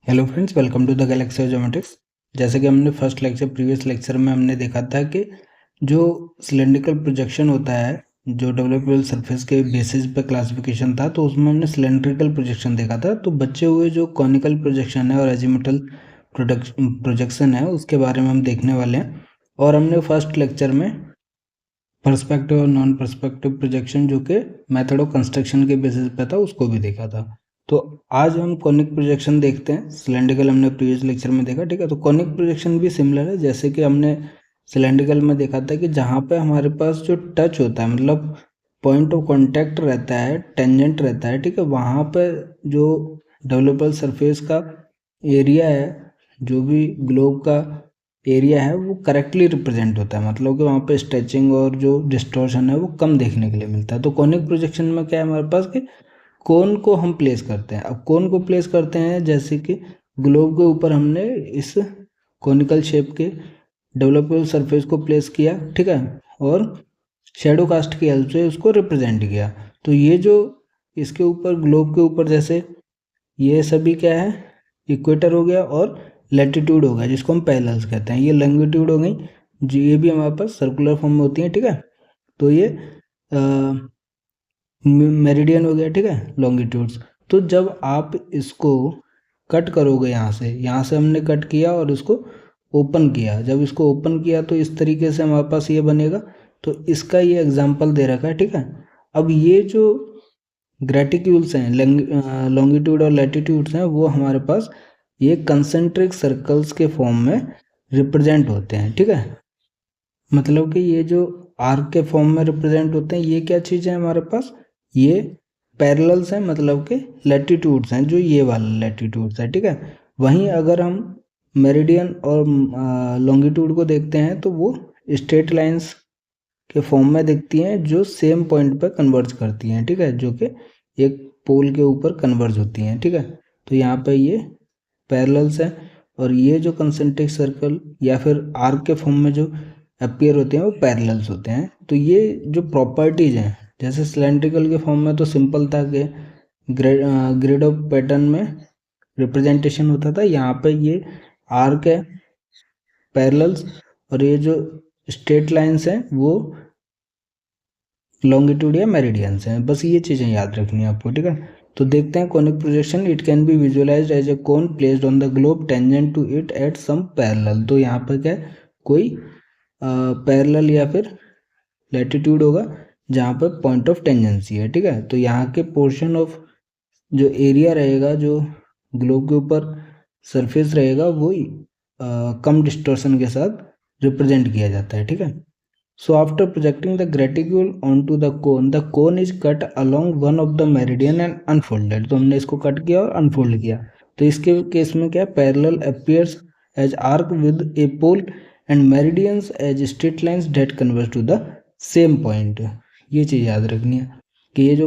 Hello friends, welcome to the galaxy of geometrics. जैसे कि हमने फर्स्ट लेक्चर प्रीवियस लेक्चर में हमने देखा था कि जो सिलेंड्रिकल प्रोजेक्शन होता है, जो डेवलपेबल सरफेस के बेसिस पे क्लासिफिकेशन था, तो उसमें हमने सिलेंड्रिकल प्रोजेक्शन देखा था। तो बचे हुए जो कॉनिकल प्रोजेक्शन है और एजिमुथल प्रोजेक्शन है, उसके बारे में हम देखने वाले हैं। और हमने फर्स्ट लेक्चर में पर्सपेक्टिव और नॉन पर्सपेक्टिव प्रोजेक्शन, जो कि मेथड ऑफ कंस्ट्रक्शन के बेसिस पे था, उसको भी देखा था। तो आज हम कॉनिक प्रोजेक्शन देखते हैं। सिलेंड्रिकल हमने प्रीवियस लेक्चर में देखा, ठीक है। तो कॉनिक प्रोजेक्शन भी सिमिलर है, जैसे कि हमने सिलेंड्रिकल में देखा था कि जहाँ पे हमारे पास जो टच होता है, मतलब पॉइंट ऑफ कॉन्टैक्ट रहता है, टेंजेंट रहता है, ठीक है, वहाँ पे जो डेवलपेबल सरफेस का एरिया है, जो भी ग्लोब का एरिया है, वो करेक्टली रिप्रेजेंट होता है। मतलब कि वहाँ पे स्ट्रेचिंग और जो डिस्टॉर्शन है वो कम देखने के लिए मिलता है। तो कॉनिक प्रोजेक्शन में क्या है हमारे पास कि कोन को हम प्लेस करते हैं। अब कोन को प्लेस करते हैं जैसे कि ग्लोब के ऊपर हमने इस कॉनिकल शेप के डेवलपेबल सरफेस को प्लेस किया, ठीक है, और शेडो कास्ट की हेल्प से उसको रिप्रेजेंट किया। तो ये जो इसके ऊपर ग्लोब के ऊपर, जैसे ये सभी क्या है, इक्वेटर हो गया और लैटिट्यूड हो गया, जिसको हम पैरेलल्स कहते हैं। ये लॉन्गिट्यूड हो गई, जो ये भी हमारे पास सर्कुलर फॉर्म में होती है, ठीक है। तो ये मेरिडियन हो गया, ठीक है, लॉन्गिट्यूड्स। तो जब आप इसको कट करोगे, यहाँ से हमने कट किया और इसको ओपन किया। जब इसको ओपन किया तो इस तरीके से हमारे पास ये बनेगा। तो इसका ये एग्जाम्पल दे रखा है, ठीक है। अब ये जो ग्रेटिक्यूल्स हैं, लॉन्गिट्यूड और लैटिट्यूड्स हैं, वो हमारे पास ये कंसेंट्रिक सर्कल्स के फॉर्म में रिप्रेजेंट होते हैं, ठीक है। मतलब कि ये जो आर्क के फॉर्म में रिप्रेजेंट होते हैं, ये क्या चीज़ है हमारे पास, ये पैरेलल्स हैं, मतलब कि लैटिट्यूड्स हैं, जो ये वाला लैटिट्यूड्स है, ठीक है। वहीं अगर हम मेरिडियन और लॉन्गिट्यूड को देखते हैं तो वो स्ट्रेट लाइंस के फॉर्म में दिखती हैं, जो सेम पॉइंट पर कन्वर्ज करती हैं, ठीक है, जो कि एक पोल के ऊपर कन्वर्ज होती हैं, ठीक है। तो यहाँ पे ये पैरेलल्स है। और ये जो कंसेंट्रिक सर्कल या फिर आर्क के फॉर्म में जो अपीयर होते हैं, वो पैरेलल्स होते हैं। तो ये जो प्रॉपर्टीज हैं, जैसे सिलेंड्रिकल के फॉर्म में तो सिंपल था कि ग्रिड ऑफ पैटर्न में रिप्रेजेंटेशन होता था। यहाँ पे ये आर्क है, पैरेलल्स, और ये जो स्ट्रेट लाइंस हैं वो लॉन्गिट्यूड या मेरिडियंस हैं। बस ये चीज़ें याद रखनी है आपको, ठीक है। तो देखते हैं conic projection. It can be visualized as a cone placed on the globe tangent to it at some parallel. तो यहाँ पर क्या है, कोई पैरेलल या फिर लैटिट्यूड होगा जहाँ पर पॉइंट ऑफ टेंजेंसी है, ठीक है। तो यहाँ के पोर्शन ऑफ जो एरिया रहेगा, जो ग्लोब के ऊपर सरफेस रहेगा, वो कम डिस्टॉर्शन के साथ रिप्रेजेंट किया जाता है, ठीक है। So after projecting the graticule onto the cone is cut along one of the meridian and unfolded। तो हमने इसको कट किया और अनफोल्ड किया। तो इसके केस में क्या, parallel appears as arc with a pole and meridians as straight lines that converge to the same point। ये चीज़ याद रखनी है कि ये जो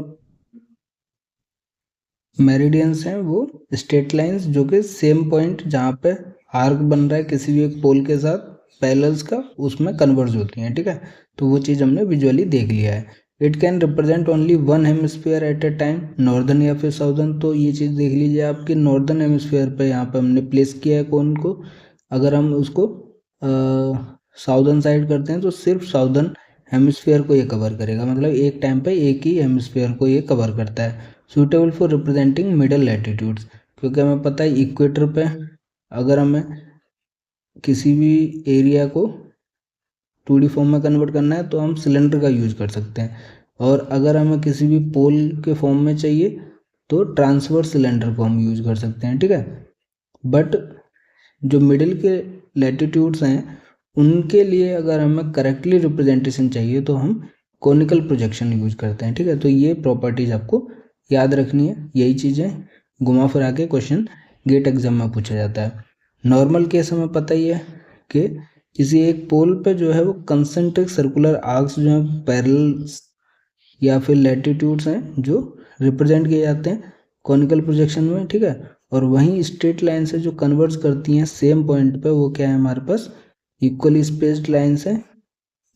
मेरिडियंस हैं वो स्ट्रेट लाइंस, जो कि सेम पॉइंट जहाँ पे आर्क बन रहा है किसी भी एक पोल के साथ पैरेलल्स का, उसमें कन्वर्ज होती हैं, ठीक है। तो वो चीज़ हमने विजुअली देख लिया है। It can represent only one hemisphere at a time, northern या फिर साउदर्न। तो ये चीज़ देख लीजिए आपकी नॉर्दर्न हेमिस्फीयर पे यहाँ पे हमने प्लेस किया है कोन को। अगर हम उसको साउदर्न साइड करते हैं तो सिर्फ साउदर्न हेमिस्फीयर को ये कवर करेगा, मतलब एक टाइम पे एक ही हेमिस्फीयर को ये कवर करता है। Suitable for representing middle latitudes, क्योंकि हमें पता है इक्वेटर पे अगर हमें किसी भी एरिया को 2D फॉर्म में कन्वर्ट करना है तो हम सिलेंडर का यूज कर सकते हैं। और अगर हमें किसी भी पोल के फॉर्म में चाहिए तो ट्रांसवर्स सिलेंडर को हम यूज कर सकते हैं, ठीक है। बट जो मिडिल के लैटिट्यूड्स हैं, उनके लिए अगर हमें करेक्टली रिप्रेजेंटेशन चाहिए तो हम कॉनिकल प्रोजेक्शन यूज करते हैं, ठीक है। तो ये प्रॉपर्टीज आपको याद रखनी है। यही चीज़ें घुमा फिरा के क्वेश्चन गेट एग्जाम में पूछा जाता है। नॉर्मल केस हमें पता ही है कि किसी एक पोल पे जो है वो कंसेंट्रिक सर्कुलर आर्क्स जो हैं, पैरेलल या फिर लैटिट्यूड्स हैं, जो रिप्रेजेंट किए जाते हैं कॉनिकल प्रोजेक्शन में, ठीक है। और वहीं स्ट्रेट लाइन से जो कन्वर्ज करती हैं सेम पॉइंट पे, वो क्या है हमारे पास, इक्वली स्पेस्ड लाइन्स हैं,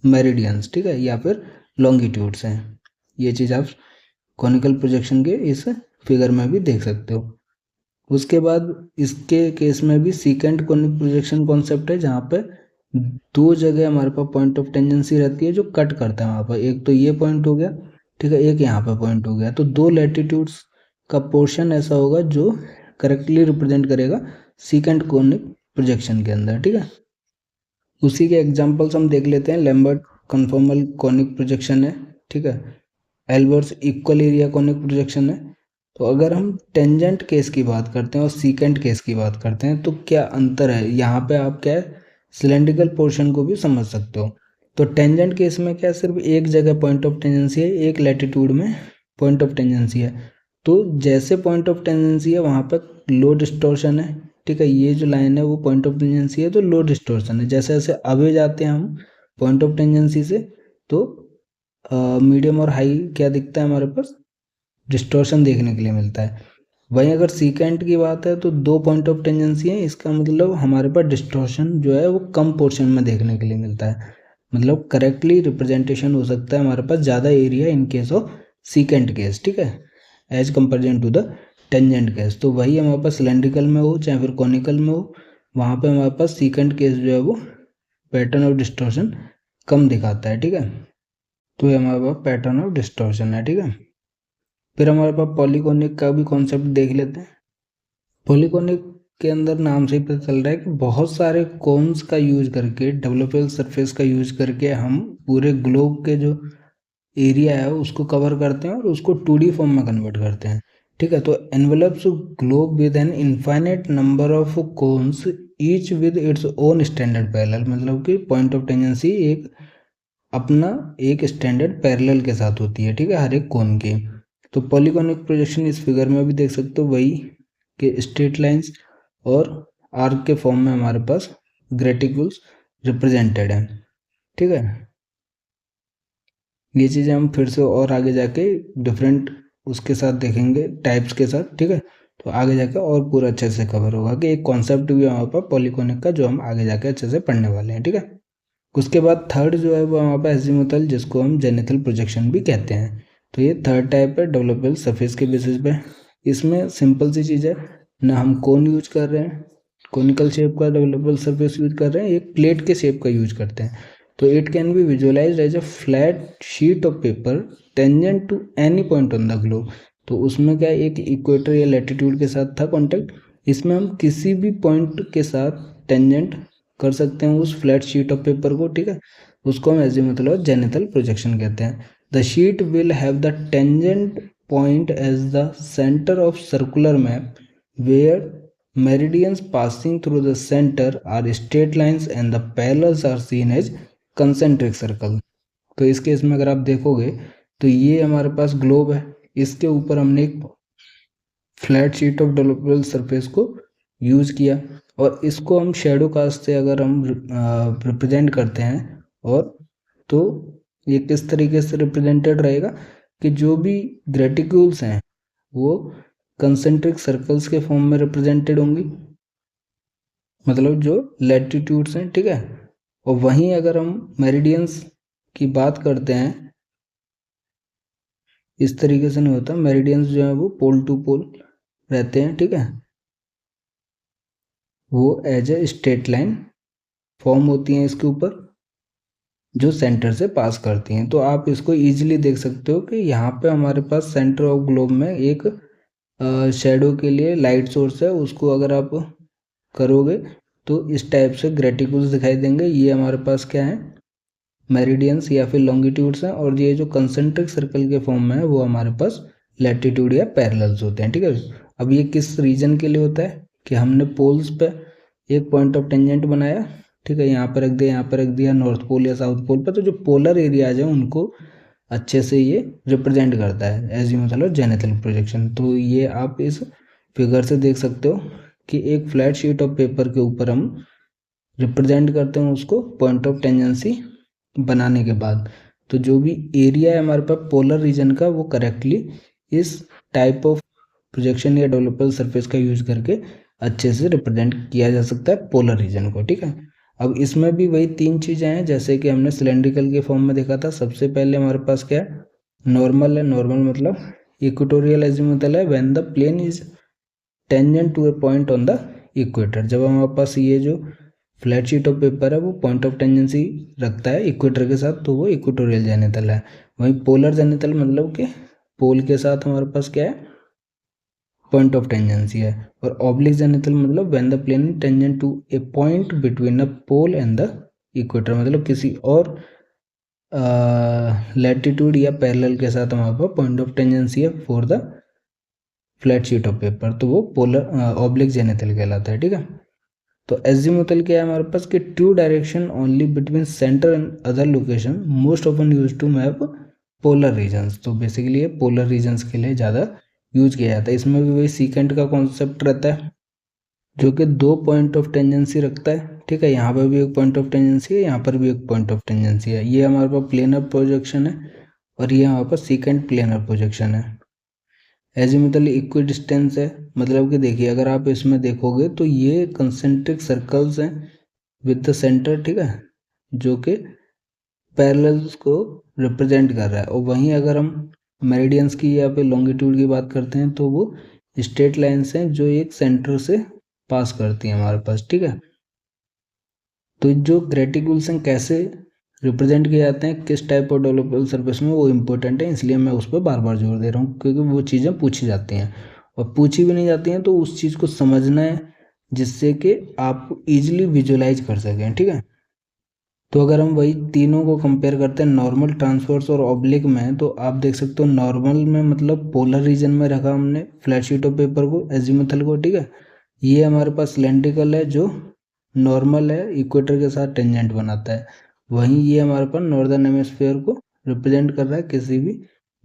मेरिडियंस, ठीक है, या फिर लॉन्गिट्यूड्स हैं। ये चीज़ आप कॉनिकल प्रोजेक्शन के इस फिगर में भी देख सकते हो। उसके बाद इसके केस में भी सीकेंट कोनिक प्रोजेक्शन कॉन्सेप्ट है, जहाँ पे दो जगह हमारे पास पॉइंट ऑफ टेंजेंसी रहती है जो कट करता है वहाँ पर। एक तो ये पॉइंट हो गया, ठीक है, एक यहाँ पे पॉइंट हो गया। तो दो लैटिट्यूड्स का पोर्शन ऐसा होगा जो करेक्टली रिप्रेजेंट करेगा सीकेंट कोनिक प्रोजेक्शन के अंदर, ठीक है। उसी के एग्जांपल्स हम देख लेते हैं। लैम्बर्ट कन्फॉर्मल कॉनिक प्रोजेक्शन है, ठीक है। Albert's equal area conic projection है। तो अगर हम टेंजेंट केस की बात करते हैं और सीकेंट केस की बात करते हैं तो क्या अंतर है यहाँ पे, आप क्या है सिलेंड्रिकल पोर्शन को भी समझ सकते हो। तो टेंजेंट केस में क्या सिर्फ एक जगह पॉइंट ऑफ टेंजेंसी है, एक लैटिट्यूड में पॉइंट ऑफ टेंजेंसी है। तो जैसे पॉइंट ऑफ टेंजेंसी है वहाँ पर लो डिस्टॉर्शन है, ठीक है। ये जो लाइन है वो पॉइंट ऑफ टेंजेंसी है तो लो डिस्टॉर्शन है। जैसे जैसे अवे जाते हैं हम पॉइंट ऑफ टेंजेंसी से तो मीडियम और हाई क्या दिखता है हमारे पास, डिस्टॉर्शन देखने के लिए मिलता है। वहीं अगर सीकेंट की बात है तो दो पॉइंट ऑफ टेंजेंसी है, इसका मतलब हमारे पास डिस्टॉर्शन जो है वो कम पोर्शन में देखने के लिए मिलता है। मतलब करेक्टली रिप्रेजेंटेशन हो सकता है हमारे पास ज़्यादा area in case of secant case, ठीक है, as comparison to the tangent case. तो वही हमारे पास सिलेंड्रिकल में हो चाहे फिर कॉनिकल में हो, वहाँ पे हमारे पास सीकेंट केस जो है वो पैटर्न ऑफ डिस्टॉर्शन कम दिखाता है, ठीक है। तो ये हमारे पास पैटर्न ऑफ डिस्टॉर्शन है, ठीक है। फिर हमारे पास पॉलीगोनिक का भी कॉन्सेप्ट देख लेते हैं। पॉलीगोनिक के अंदर नाम से ही पता चल रहा है कि बहुत सारे कोन्स का यूज करके, डेवलपेबल सरफेस का यूज करके हम पूरे ग्लोब के जो एरिया है उसको कवर करते हैं और उसको 2D फॉर्म में कन्वर्ट करते हैं, ठीक है। तो envelopes globe with an infinite number of cones each with its own standard parallel, मतलब कि पॉइंट ऑफ टेंजेंसी एक अपना एक स्टैंडर्ड पैरेलल के साथ होती है, ठीक है, हर एक कोन के। तो पॉलीगोनिक प्रोजेक्शन इस फिगर में भी देख सकते हो, वही कि स्ट्रेट लाइंस और आर्क के फॉर्म में हमारे पास ग्रेटिक्यूल्स रिप्रेजेंटेड हैं, ठीक है। ये चीज़ें हम फिर से और आगे जाके डिफरेंट उसके साथ देखेंगे टाइप्स के साथ, ठीक है। तो आगे जाके और पूरा अच्छे से कवर होगा कि एक कॉन्सेप्ट भी हमारे पास पॉलीगोनिक का जो हम आगे जाके अच्छे से पढ़ने वाले हैं, ठीक है। उसके बाद थर्ड जो है वो हमारे पास एजीमुथल, जिसको हम जेनिथल प्रोजेक्शन भी कहते हैं। तो ये थर्ड टाइप है डेवलपेबल सरफेस के बेसिस पे। इसमें सिंपल सी चीज़ है, ना हम कोन यूज कर रहे हैं, कोनिकल शेप का डेवलपेबल सरफेस यूज कर रहे हैं, एक प्लेट के शेप का यूज करते हैं। तो it can be visualized as a flat sheet of paper tangent to any point on the globe. तो उसमें क्या एक इक्वेटर या लैटिट्यूड के साथ था कॉन्टेक्ट, इसमें हम किसी भी पॉइंट के साथ टेंजेंट कर सकते हैं उस फ्लैट शीट ऑफ पेपर को, ठीक है। उसको हम एजीमुथल और जेनिथल प्रोजेक्शन कहते हैं। The sheet will have the tangent point as the centre of circular map where meridians passing through the center are straight lines and the parallels are seen as concentric circle। तो इस case में अगर आप देखोगे तो ये हमारे पास globe है, इसके ऊपर हमने एक फ्लैट शीट ऑफ डेवलपेबल सरफेस को यूज किया और इसको हम शेडो कास्ट से अगर हम रिप्रेजेंट करते हैं और तो ये किस तरीके से रिप्रेजेंटेड रहेगा कि जो भी ग्रेटिक्यूल्स हैं वो कंसेंट्रिक सर्कल्स के फॉर्म में रिप्रेजेंटेड होंगी, मतलब जो लैटिट्यूड्स हैं, ठीक है। और वहीं अगर हम मेरिडियंस की बात करते हैं, इस तरीके से नहीं होता, मेरिडियंस जो है वो पोल टू पोल रहते हैं, ठीक है। वो as a straight line form होती हैं इसके ऊपर जो सेंटर से पास करती हैं। तो आप इसको इजीली देख सकते हो कि यहाँ पे हमारे पास सेंटर ऑफ ग्लोब में एक शेडो के लिए लाइट सोर्स है, उसको अगर आप करोगे तो इस टाइप से ग्रेटिक्यूल्स दिखाई देंगे। ये हमारे पास क्या है, मेरिडियंस या फिर लॉन्गिट्यूड्स हैं, और ये जो कंसेंट्रिक सर्कल के फॉर्म में है वो हमारे पास लैटिट्यूड या पैरेलल्स होते हैं, ठीक है। अब ये किस रीजन के लिए होता है कि हमने पोल्स पे एक पॉइंट ऑफ टेंजेंट बनाया, ठीक है, यहाँ पर रख दिया, यहाँ पर रख दिया, नॉर्थ पोल या साउथ पोल पर, तो जो पोलर एरियाज हैं उनको अच्छे से ये रिप्रेजेंट करता है एजीमुथल और जेनिथल प्रोजेक्शन। तो ये आप इस फिगर से देख सकते हो कि एक फ्लैट शीट ऑफ पेपर के ऊपर हम रिप्रेजेंट करते हैं उसको पॉइंट ऑफ टेंजेंसी बनाने के बाद। तो जो भी एरिया है हमारे पास पोलर रीजन का वो करेक्टली इस टाइप ऑफ प्रोजेक्शन या डेवलपेबल सरफेस का यूज करके अच्छे से रिप्रेजेंट किया जा सकता है पोलर रीजन को, ठीक है। अब इसमें भी वही तीन चीज़ें हैं जैसे कि हमने सिलेंड्रिकल के फॉर्म में देखा था। सबसे पहले हमारे पास क्या है, नॉर्मल है। नॉर्मल मतलब इक्वेटोरियल एजीमुथल है when the plane is tangent to a point on the equator. जब हमारे पास ये जो फ्लैट शीट ऑफ पेपर है वो पॉइंट ऑफ टेंजेंसी रखता है इक्वेटर के साथ, तो वो इक्वेटोरियल जेनिथल है। वहीं पोलर जेनिथल मतलब कि पोल के साथ हमारे पास क्या है, पॉइंट ऑफ टेंजेंसी है। और ऑब्लिक जेनिथल मतलब when the plane tangent to a point between the pole and the equator, मतलब किसी और लैटिट्यूड या पैरेलल के साथ हमारे पास पॉइंट ऑफ टेंजेंसी है for the flat sheet of paper, तो वो पोलर ऑब्लिक जेनिथल कहलाता है। ठीक है, तो एजीमुथल क्या है हमारे पास कि two direction only between centre and other location most often use to map polar regions. तो बेसिकली ये पोलर रीजन्स के लिए ज़्यादा यूज किया जाता है। इसमें भी वही सीकेंट का कॉन्सेप्ट रहता है जो कि 2 पॉइंट ऑफ टेंजेंसी रखता है। ठीक है, यहाँ पर भी एक पॉइंट ऑफ टेंजेंसी है, यहाँ पर भी एक पॉइंट ऑफ टेंजेंसी है। ये हमारे पास प्लेनर प्रोजेक्शन है और ये हमारे पास सीकेंट प्लेनर प्रोजेक्शन है। एजीमुथल इक्वी डिस्टेंस है, मतलब कि देखिए अगर आप इसमें देखोगे तो ये कंसेंट्रिक सर्कल्स हैं विद द सेंटर, ठीक है, जो कि पैरेलल्स को रिप्रेजेंट कर रहा है। और वहीं अगर हम मेरिडियंस की या फिर लॉन्गिट्यूड की बात करते हैं तो वो स्ट्रेट लाइन्स हैं जो एक सेंटर से पास करती हैं हमारे पास। ठीक है, तो जो ग्रेटिकुल्स हैं कैसे रिप्रेजेंट किए जाते हैं, किस टाइप ऑफ डेवलपेबल सरफेस में, वो इंपॉर्टेंट है, इसलिए मैं उस पर बार बार जोर दे रहा हूँ क्योंकि वो चीज़ें पूछी जाती हैं और पूछी भी नहीं जाती हैं तो उस चीज़ को समझना है जिससे कि आप इजीली विजुलाइज कर सकें। ठीक है, तो अगर हम वही तीनों को कंपेयर करते हैं नॉर्मल, ट्रांसवर्स और ऑब्लिक में, तो आप देख सकते हो नॉर्मल में मतलब पोलर रीजन में रखा हमने फ्लैट शीट ऑफ पेपर को, एजीमुथल को। ठीक है, ये हमारे पास सिलेंड्रिकल है जो नॉर्मल है, इक्वेटर के साथ टेंजेंट बनाता है। वहीं ये हमारे पास नॉर्दर्न हेमिस्फीयर को रिप्रेजेंट कर रहा है किसी भी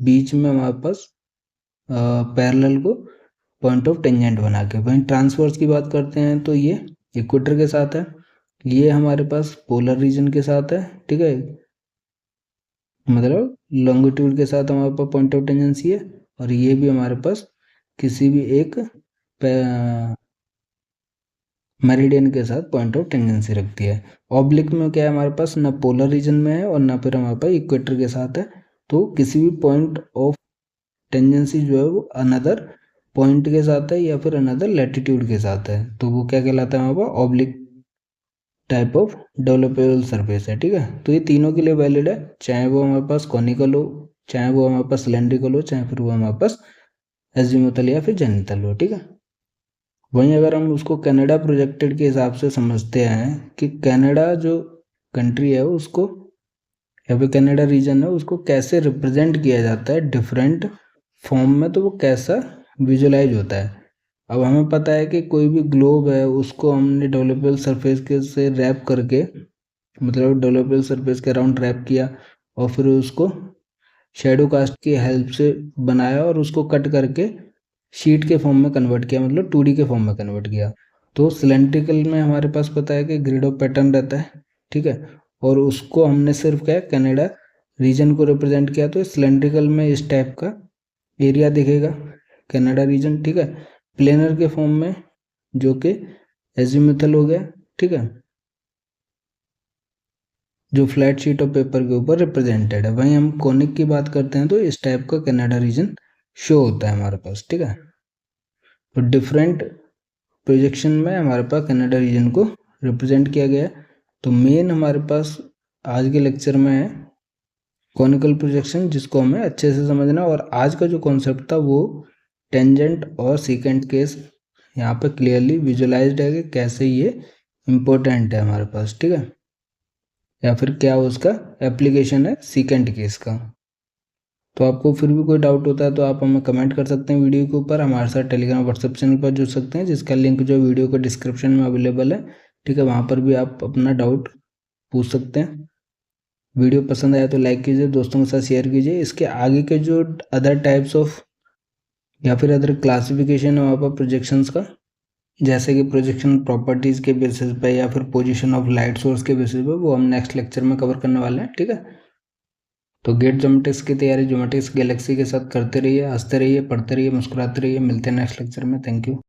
बीच में हमारे पास पैरेलल को पॉइंट ऑफ टेंजेंट बना के। वहीं ट्रांसवर्स की बात करते हैं तो ये इक्वेटर के साथ है, ये हमारे पास पोलर रीजन के साथ है। ठीक है, मतलब लॉन्गिट्यूड के साथ हमारे पास पॉइंट ऑफ टेंजेंसी है और ये भी हमारे पास किसी भी एक मेरिडियन के साथ पॉइंट ऑफ टेंजेंसी रखती है। ऑब्लिक में क्या है हमारे पास, ना पोलर रीजन में है और ना फिर हमारे पास इक्वेटर के साथ है, तो किसी भी पॉइंट ऑफ टेंजेंसी जो है वो अनदर पॉइंट के साथ है या फिर अनदर लैटिट्यूड के साथ है, तो वो क्या कहलाता है हमारे पास, ऑब्लिक टाइप ऑफ डेवलपेबल सरफेस है। ठीक है, तो ये तीनों के लिए वैलिड है, चाहे वो हमारे पास कॉनिकल हो, चाहे वो हमारे पास सिलेंड्रिकल हो, चाहे फिर वो हमारे पास एजीमुथल या फिर जेनिथल हो। ठीक है, वहीं अगर हम उसको कनाडा प्रोजेक्टेड के हिसाब से समझते हैं कि कनाडा जो कंट्री है उसको या फिर कनाडा रीजन है उसको कैसे रिप्रेजेंट किया जाता है डिफरेंट फॉर्म में, तो वो कैसा विजुलाइज होता है। अब हमें पता है कि कोई भी ग्लोब है उसको हमने डेवलपेबल सरफेस के से रैप करके, मतलब डेवलपेबल सरफेस के अराउंड रैप किया और फिर उसको शेडो कास्ट की हेल्प से बनाया और उसको कट करके शीट के फॉर्म में कन्वर्ट किया, मतलब 2D के फॉर्म में कन्वर्ट किया। तो सिलेंड्रिकल में हमारे पास पता है कि ग्रिड ऑफ पैटर्न रहता है। ठीक है, और उसको हमने सिर्फ क्या कनाडा रीजन को रिप्रेजेंट किया, तो सिलेंड्रिकल में इस टाइप का एरिया दिखेगा कनाडा रीजन। ठीक है, प्लेनर के फॉर्म में जो कि एजीमुथल हो गया। ठीक है, जो फ्लैट शीट ऑफ पेपर के ऊपर रिप्रेजेंटेड है। वहीं हम कॉनिक की बात करते हैं तो इस टाइप का कनाडा रीजन शो होता है हमारे पास। ठीक है, तो डिफरेंट प्रोजेक्शन में हमारे पास कनाडा रीजन को रिप्रेजेंट किया गया है। तो मेन हमारे पास आज के लेक्चर में है कॉनिकल प्रोजेक्शन, जिसको हमें अच्छे से समझना, और आज का जो कॉन्सेप्ट था वो टेंजेंट और सीकेंट केस यहाँ पे क्लियरली विजुलाइज्ड है कि कैसे ये इम्पोर्टेंट है हमारे पास। ठीक है, या फिर क्या उसका एप्लीकेशन है सीकेंट केस का। तो आपको फिर भी कोई डाउट होता है तो आप हमें कमेंट कर सकते हैं वीडियो के ऊपर, हमारे साथ टेलीग्राम व्हाट्सएप चैनल पर जुड़ सकते हैं जिसका लिंक जो वीडियो के डिस्क्रिप्शन में अवेलेबल है। ठीक है, वहाँ पर भी आप अपना डाउट पूछ सकते हैं। वीडियो पसंद आया तो लाइक कीजिए, दोस्तों के साथ शेयर कीजिए। इसके आगे के जो अदर टाइप्स ऑफ या फिर अदर क्लासिफिकेशन है वहाँ पर प्रोजेक्शंस का, जैसे कि प्रोजेक्शन प्रॉपर्टीज़ के बेसिस पे या फिर पोजीशन ऑफ लाइट सोर्स के बेसिस पे, वो हम नेक्स्ट लेक्चर में कवर करने वाले हैं। ठीक है, तो गेट ज्योमेट्रिक्स की तैयारी ज्योमेट्रिक्स गैलेक्सी के साथ करते रहिए, हंसते रहिए, पढ़ते रहिए, मुस्कुराते रहिए। मिलते हैं नेक्स्ट लेक्चर में। Thank you.